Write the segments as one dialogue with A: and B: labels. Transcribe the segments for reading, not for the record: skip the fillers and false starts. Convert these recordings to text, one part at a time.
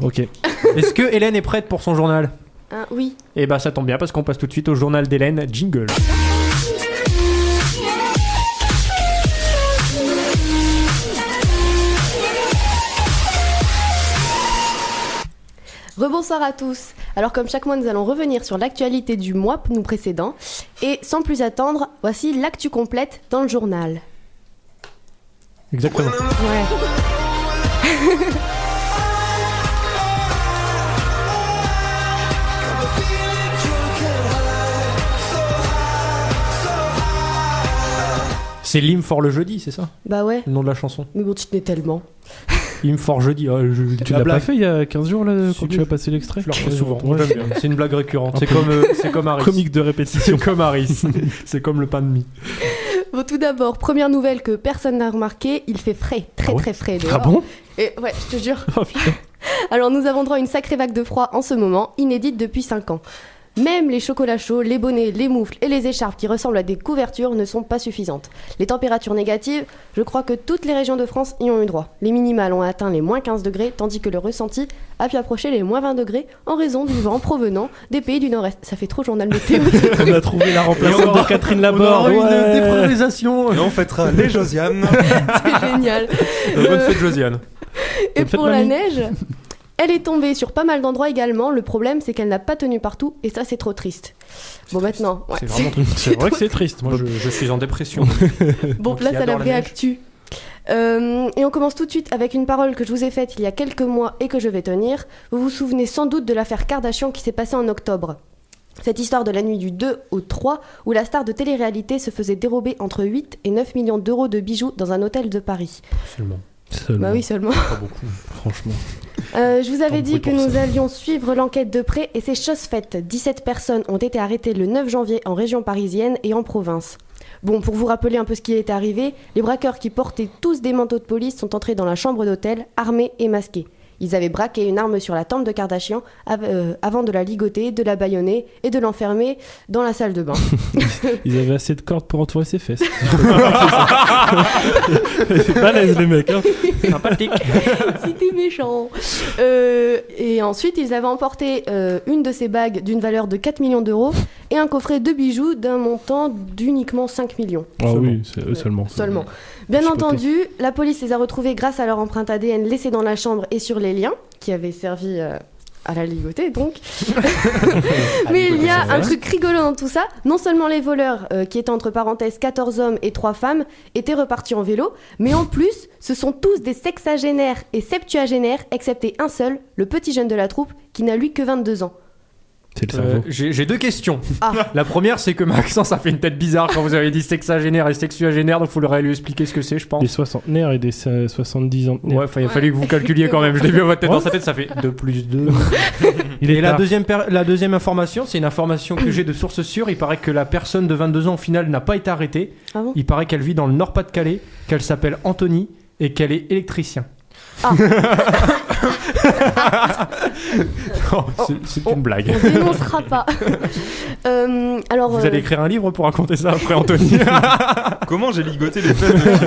A: Ok.
B: Est-ce que Hélène est prête pour son journal ?
C: Oui.
B: Eh bah ça tombe bien parce qu'on passe tout de suite au journal d'Hélène. Jingle.
C: Rebonsoir à tous. Alors comme chaque mois, nous allons revenir sur l'actualité du mois nous précédent. Et sans plus attendre, voici l'actu complète dans le journal.
B: Exactement.
C: Ouais.
B: C'est l'hymne for le jeudi, c'est ça ?
C: Bah ouais.
B: Le nom de la chanson.
C: Mais bon, tu tenais tellement.
B: Hymne for jeudi.
A: Tu l'as pas fait il y a 15 jours là, quand tu as passé l'extrait ?
B: Je le refais souvent.
A: Ouais,
B: J'aime bien. C'est une blague récurrente. C'est comme Harris.
A: Comique de répétition.
B: C'est comme Harris. C'est comme le pain de mie.
C: Bon, tout d'abord, première nouvelle que personne n'a remarqué, il fait frais, très frais dehors.
A: Ah bon ?
C: Et ouais, je te jure.
A: Oh putain.
C: Alors nous avons droit à une sacrée vague de froid en ce moment, inédite depuis 5 ans. Même les chocolats chauds, les bonnets, les moufles et les écharpes qui ressemblent à des couvertures ne sont pas suffisantes. Les températures négatives, je crois que toutes les régions de France y ont eu droit. Les minimales ont atteint les moins 15 degrés, tandis que le ressenti a pu approcher les moins 20 degrés en raison du vent provenant des pays du Nord-Est. Ça fait trop journal météo.
A: On a trouvé la remplaçante de Catherine Laborde.
B: Une dépolarisation.
D: Et on fêtera les Josiane.
C: C'est génial.
B: Bonne fête Josiane.
C: Et
A: Bonne fête,
C: pour la
A: mamie.
C: neige, elle est tombée sur pas mal d'endroits également. Le problème, c'est qu'elle n'a pas tenu partout et ça, c'est trop triste. Bon, maintenant, ouais.
B: C'est vraiment triste.
A: C'est vrai que c'est triste.
B: Moi, je suis en dépression.
C: Bon,
B: Donc,
C: place
B: il
C: à la
B: adore la
C: vraie
B: neige.
C: actu. Et on commence tout de suite avec une parole que je vous ai faite il y a quelques mois et que je vais tenir. Vous vous souvenez sans doute de l'affaire Kardashian qui s'est passée en octobre. Cette histoire de la nuit du 2 au 3 où la star de télé-réalité se faisait dérober entre 8 et 9 millions d'euros de bijoux dans un hôtel de Paris.
B: Seulement.
C: Bah oui, seulement.
B: Pas beaucoup.
A: Franchement.
C: Je vous avais
B: Tant
C: dit
B: pis
C: que
B: pour
C: nous
B: ça.
C: allions suivre l'enquête de près et c'est chose faite. 17 personnes ont été arrêtées le 9 janvier en région parisienne et en province. Bon, pour vous rappeler un peu ce qui est arrivé, les braqueurs qui portaient tous des manteaux de police sont entrés dans la chambre d'hôtel, armés et masqués. Ils avaient braqué une arme sur la tempe de Kardashian avant de la ligoter, de la bâillonner et de l'enfermer dans la salle de bain.
A: Ils avaient assez de cordes pour entourer ses fesses. C'est balèze les mecs. Hein.
B: Sympathique.
C: C'était méchant. Et ensuite, ils avaient emporté une de ces bagues d'une valeur de 4 millions d'euros et un coffret de bijoux d'un montant d'uniquement 5 millions.
A: Ah oui, c'est eux seulement.
C: Seulement. Bien
A: Chipoté.
C: entendu, la police les a retrouvés grâce à leur empreinte ADN laissée dans la chambre et sur les liens qui avaient servi à la ligoter donc. Mais il y a un truc rigolo dans tout ça. Non seulement les voleurs, qui étaient entre parenthèses 14 hommes et 3 femmes, étaient repartis en vélo, mais en plus, ce sont tous des sexagénaires et septuagénaires, excepté un seul, le petit jeune de la troupe, qui n'a lui que 22 ans.
A: C'est le cerveau.
B: J'ai deux questions.
C: Ah.
B: La première, c'est que Maxence a fait une tête bizarre quand vous avez dit sexagénaire et sexuagénaire, donc il faudrait lui expliquer ce que c'est, je pense.
A: Des soixantenaires et des 70 ans.
B: Ouais, il a fallu que vous calculiez quand même. Je l'ai vu à votre tête dans sa tête, ça fait 2 plus 2.
A: Il est
B: Et la
A: tard.
B: deuxième information, c'est une information que j'ai de source sûre. Il paraît que la personne de 22 ans, au final, n'a pas été arrêtée.
C: Ah bon ?
B: Il paraît qu'elle vit dans le Nord-Pas-de-Calais, qu'elle s'appelle Anthony et qu'elle est électricien.
C: Ah.
B: Non, c'est une blague.
C: On dénoncera pas. Alors,
B: Vous allez écrire un livre pour raconter ça après, Anthony.
D: Comment j'ai ligoté les fesses?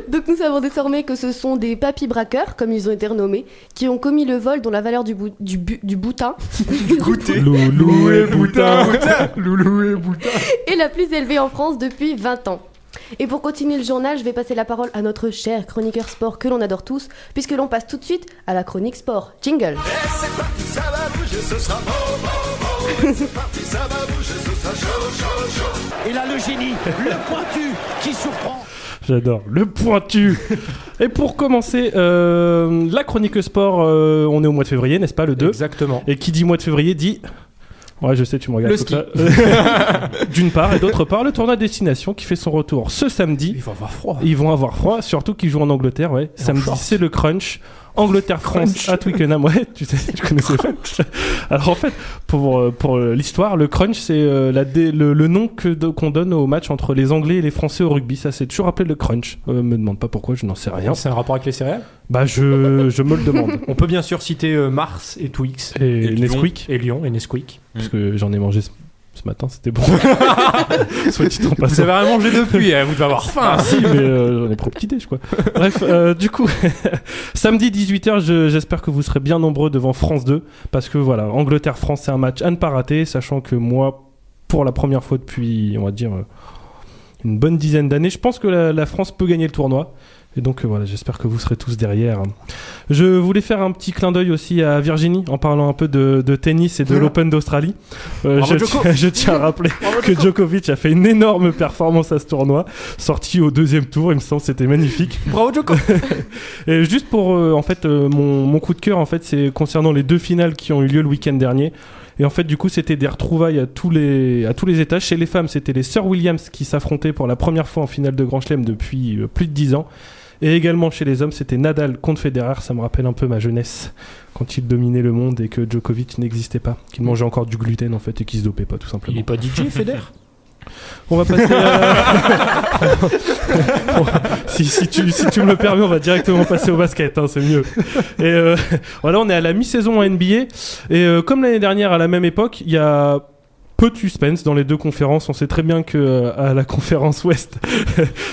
C: donc nous savons désormais que ce sont des papis braqueurs, comme ils ont été renommés, qui ont commis le vol dont la valeur du boutin
D: Goûter.
A: Loulou et Boutin.
B: Loulou et Boutin.
C: est la plus élevée en France depuis 20 ans. Et pour continuer le journal, je vais passer la parole à notre cher chroniqueur sport que l'on adore tous, puisque l'on passe tout de suite à la chronique sport. Jingle.
E: C'est parti, ça va bouger, ce sera beau, beau, beau. C'est parti, ça va bouger, ce sera chaud, chaud, chaud.
F: Et là, le génie, le pointu qui surprend.
A: J'adore. Le pointu. Et pour commencer, la chronique sport, on est au mois de février, n'est-ce pas, le 2 ?
B: Exactement.
A: Et qui dit mois de février dit... Ouais, je sais, tu me regardes.
B: Le
A: tout ça. D'une part, et d'autre part, le tournoi destination qui fait son retour ce samedi.
B: Il va avoir froid.
A: Ils vont avoir froid, surtout qu'ils jouent en Angleterre, ouais.
B: Et en
A: Samedi,
B: short.
A: c'est le crunch. Angleterre-France à Twickenham, ouais, tu connaissais pas. Alors en fait, pour l'histoire, le crunch, c'est le nom qu'on donne au match entre les Anglais et les Français au rugby. Ça, c'est toujours appelé le crunch. Me demande pas pourquoi, je n'en sais rien.
B: C'est un rapport avec les céréales.
A: Bah, je me le demande.
B: On peut bien sûr citer Mars et Twix.
A: Et
D: Lyon.
A: Nesquik,
B: Et Lyon et Nesquik.
A: parce que j'en ai mangé Ce matin, c'était bon. Soit dit en
B: Vous
A: passant.
B: avez rien mangé depuis, vous devez avoir faim.
A: Ah si, mais j'en ai pris au petit-déj, quoi. Bref, du coup, samedi 18h, j'espère que vous serez bien nombreux devant France 2, parce que voilà, Angleterre-France, c'est un match à ne pas rater, sachant que moi, pour la première fois depuis, on va dire, une bonne dizaine d'années, je pense que la France peut gagner le tournoi. Et donc voilà, j'espère que vous serez tous derrière. Je voulais faire un petit clin d'œil aussi à Virginie en parlant un peu de tennis et de l'Open d'Australie. Je tiens à rappeler que Djokovic a fait une énorme performance à ce tournoi, sorti au 2e tour, il me semble, c'était magnifique.
B: Bravo Djoko.
A: Et juste pour mon coup de cœur, en fait, c'est concernant les 2 finales qui ont eu lieu le week-end dernier. Et en fait, du coup, c'était des retrouvailles à tous les étages. Chez les femmes, c'était les sœurs Williams qui s'affrontaient pour la première fois en finale de Grand Chelem depuis plus de 10 ans. Et également chez les hommes, c'était Nadal contre Federer. Ça me rappelle un peu ma jeunesse, quand il dominait le monde et que Djokovic n'existait pas. Qu'il mangeait encore du gluten, en fait, et qu'il se dopait pas, tout simplement.
B: Il est pas DJ, Federer.
A: On va passer si tu me le permets, on va directement passer au basket, hein, c'est mieux. Et voilà, on est à la mi-saison en NBA. Et comme l'année dernière, à la même époque, il y a peu de suspense dans les 2 conférences. On sait très bien que à la conférence Ouest,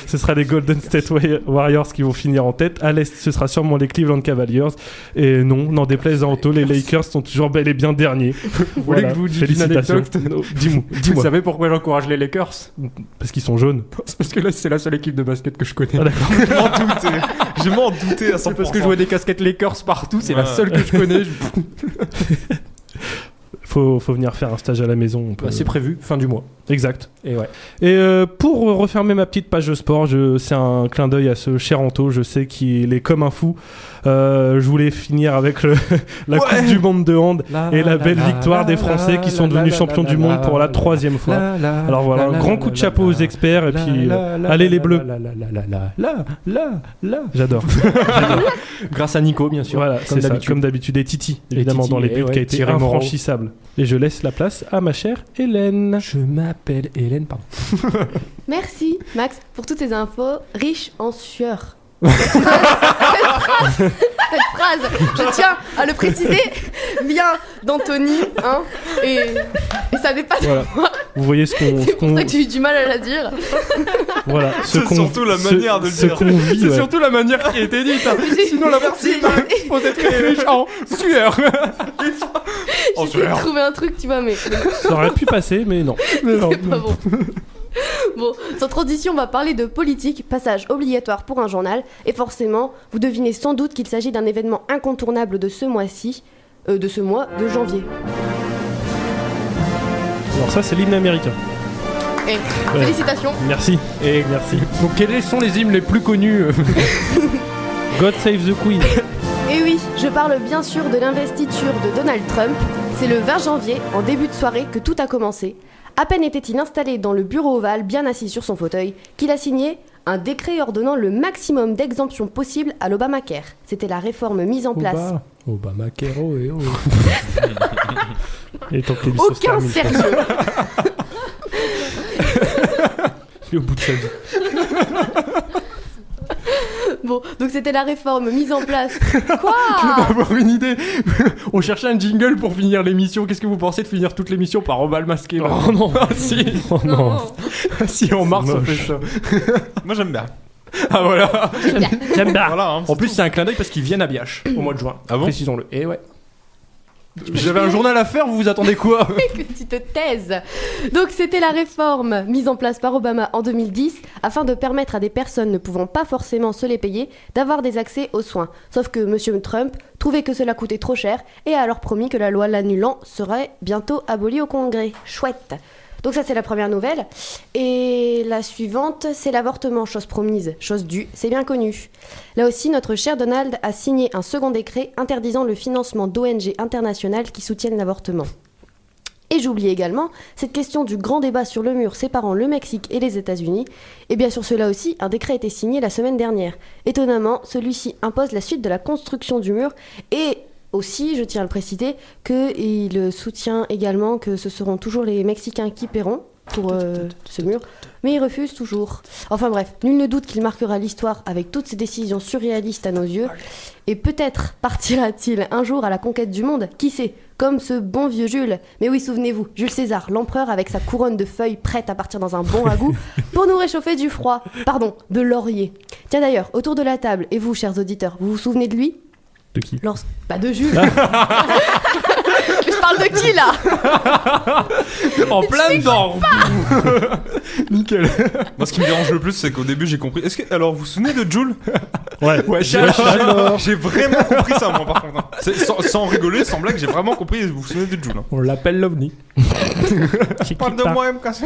A: ce sera les Golden State Warriors qui vont finir en tête. À l'Est, ce sera sûrement les Cleveland Cavaliers. Et non, n'en déplaise à Anto, les Lakers sont toujours bel et bien derniers.
B: Vous voulez que je vous dise une anecdote?
A: Dis-moi.
B: Vous savez pourquoi j'encourage les Lakers?
A: Parce qu'ils sont jaunes.
B: Parce que là, c'est la seule équipe de basket que je connais.
A: Ah, d'accord.
D: Je m'en doutais à 100%.
B: C'est parce que je vois des casquettes Lakers partout, c'est la seule que je connais.
A: Faut venir faire un stage à la maison.
B: C'est prévu, fin du mois.
A: Exact.
B: Et ouais.
A: Et pour refermer ma petite page de sport, c'est un clin d'œil à ce cher Anto. Je sais qu'il est comme un fou. Je voulais finir avec la Coupe du Monde de hand et la belle victoire des Français qui sont devenus champions du monde pour la 3e fois. Alors voilà, un grand coup de chapeau aux experts et puis allez les Bleus. J'adore.
B: Grâce à Nico, bien sûr.
A: Voilà, c'est ça, comme d'habitude. Et Titi, évidemment, dans les buts, qui a été infranchissable. Et je laisse la place à ma chère Hélène.
B: Je m'appelle Hélène, pardon.
C: Merci Max pour toutes ces infos riches en sueur. Cette phrase, je tiens à le préciser, vient d'Anthony, hein, et ça n'est pas de moi.
A: Vous voyez ce qu'on...
C: C'est pour ça que j'ai eu du mal à la dire.
A: Voilà,
D: c'est surtout la manière de le dire.
B: C'est surtout la manière qui a été dite. Hein. Sinon la version faut être riche en sueur.
C: J'ai trouvé un truc, tu vois, mais...
A: Ça aurait pu passer, mais non.
C: C'est pas bon. Bon, sans transition, on va parler de politique, passage obligatoire pour un journal. Et forcément, vous devinez sans doute qu'il s'agit d'un événement incontournable de ce mois de janvier.
A: Alors ça, c'est l'hymne américain.
C: Et félicitations.
A: Merci. Et merci.
B: Donc quels sont les hymnes les plus connus
A: God Save the Queen.
C: Et oui, je parle bien sûr de l'investiture de Donald Trump. C'est le 20 janvier, en début de soirée, que tout a commencé. À peine était-il installé dans le bureau ovale, bien assis sur son fauteuil, qu'il a signé un décret ordonnant le maximum d'exemptions possibles à l'Obamacare. C'était la réforme mise en place.
B: Obamacare, oh et oh.
A: Et tant que l'émission se
C: Aucun
A: termine,
C: sérieux.
A: je suis au bout de sa vie.
C: Bon, donc c'était la réforme mise en place. Quoi ?
B: Je vais avoir une idée. On cherchait un jingle pour finir l'émission. Qu'est-ce que vous pensez de finir toute l'émission par Obal masqué là ?
A: Oh non.
B: Ah si.
A: Oh non.
B: Si en mars on fait ça.
D: Moi j'aime bien.
B: Ah voilà.
A: J'aime bien.
D: Voilà, hein,
B: En plus c'est un clin d'œil parce qu'ils viennent à Biache au mois de juin.
D: Ah bon ?
B: Précisons-le. Et ouais. J'avais un journal à faire, vous vous attendez quoi ?
C: Que tu te taises. Donc c'était la réforme mise en place par Obama en 2010 afin de permettre à des personnes ne pouvant pas forcément se les payer d'avoir des accès aux soins. Sauf que M. Trump trouvait que cela coûtait trop cher et a alors promis que la loi l'annulant serait bientôt abolie au Congrès. Chouette. Donc ça c'est la première nouvelle. Et la suivante, c'est l'avortement, chose promise, chose due, c'est bien connu. Là aussi, notre cher Donald a signé un second décret interdisant le financement d'ONG internationales qui soutiennent l'avortement. Et j'oublie également cette question du grand débat sur le mur séparant le Mexique et les États-Unis. Et bien sur cela aussi, un décret a été signé la semaine dernière. Étonnamment, celui-ci impose la suite de la construction du mur et... Aussi, je tiens à le préciser, qu'il soutient également que ce seront toujours les Mexicains qui paieront, pour ce mur, mais il refuse toujours. Enfin bref, nul ne doute qu'il marquera l'histoire avec toutes ses décisions surréalistes à nos yeux, et peut-être partira-t-il un jour à la conquête du monde, qui sait, comme ce bon vieux Jules. Mais oui, souvenez-vous, Jules César, l'empereur avec sa couronne de feuilles prête à partir dans un bon ragoût pour nous réchauffer du froid, de laurier. Tiens d'ailleurs, autour de la table, et vous, chers auditeurs, vous vous souvenez de lui ?
A: De qui ?
C: Bah de Jules. Je parle de qui là ?
B: En plein dedans. Nickel.
D: Moi, ce qui me dérange le plus, c'est qu'au début, j'ai compris. Alors, vous vous souvenez de Jules ?
A: Ouais.
D: J'ai vraiment compris ça, moi, par contre. Hein. Sans rigoler, sans blague, j'ai vraiment compris. Vous vous souvenez de Jules ? Hein.
B: On l'appelle l'OVNI.
D: Parle de moi, M. Cassé.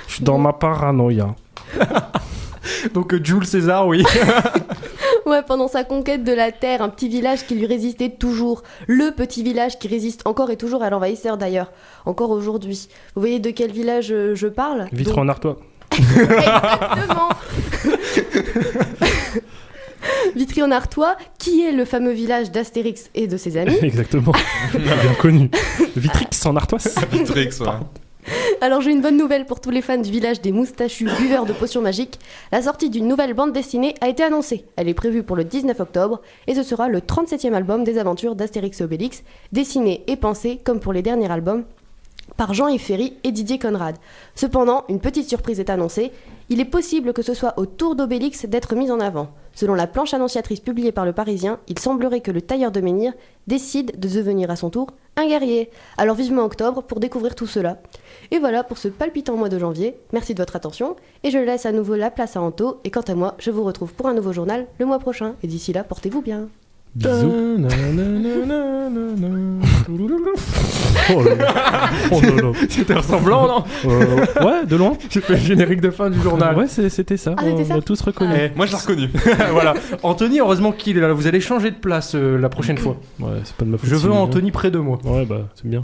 A: Je suis dans ma paranoïa.
B: Donc Jules César, oui.
C: Ouais, pendant sa conquête de la Terre, un petit village qui lui résistait toujours. Le petit village qui résiste encore et toujours à l'envahisseur d'ailleurs. Encore aujourd'hui. Vous voyez de quel village je parle ?
A: Vitry en Artois.
C: Exactement. Vitry en Artois, qui est le fameux village d'Astérix et de ses amis.
A: Exactement. Bien connu. Vitrix en Artois.
D: Vitrix, ouais.
C: Alors j'ai une bonne nouvelle pour tous les fans du village des moustachus buveurs de potions magiques. La sortie d'une nouvelle bande dessinée a été annoncée. Elle est prévue pour le 19 octobre et ce sera le 37e album des aventures d'Astérix et Obélix, dessiné et pensé, comme pour les derniers albums, par Jean-Yves Ferry et Didier Conrad. Cependant, une petite surprise est annoncée. Il est possible que ce soit au tour d'Obélix d'être mis en avant. Selon la planche annonciatrice publiée par Le Parisien, il semblerait que le tailleur de menhir décide de devenir à son tour un guerrier. Alors vivement octobre pour découvrir tout cela. Et voilà pour ce palpitant mois de janvier. Merci de votre attention et je laisse à nouveau la place à Anto. Et quant à moi, je vous retrouve pour un nouveau journal le mois prochain. Et d'ici là, portez-vous bien.
A: Bisous. Oh là là. Oh là là.
B: C'était ressemblant, non ?
A: Ouais, de loin.
B: J'ai fait le générique de fin du journal.
A: Ouais, c'était ça.
C: Ah, c'était ça
A: On a tous reconnu.
D: Moi, je l'ai reconnu.
B: Voilà. Anthony, heureusement qu'il est là. Vous allez changer de place la prochaine fois.
A: Ouais, c'est pas de ma faute.
B: Je veux
A: si-
B: Anthony près de moi.
A: Ouais, bah, c'est bien.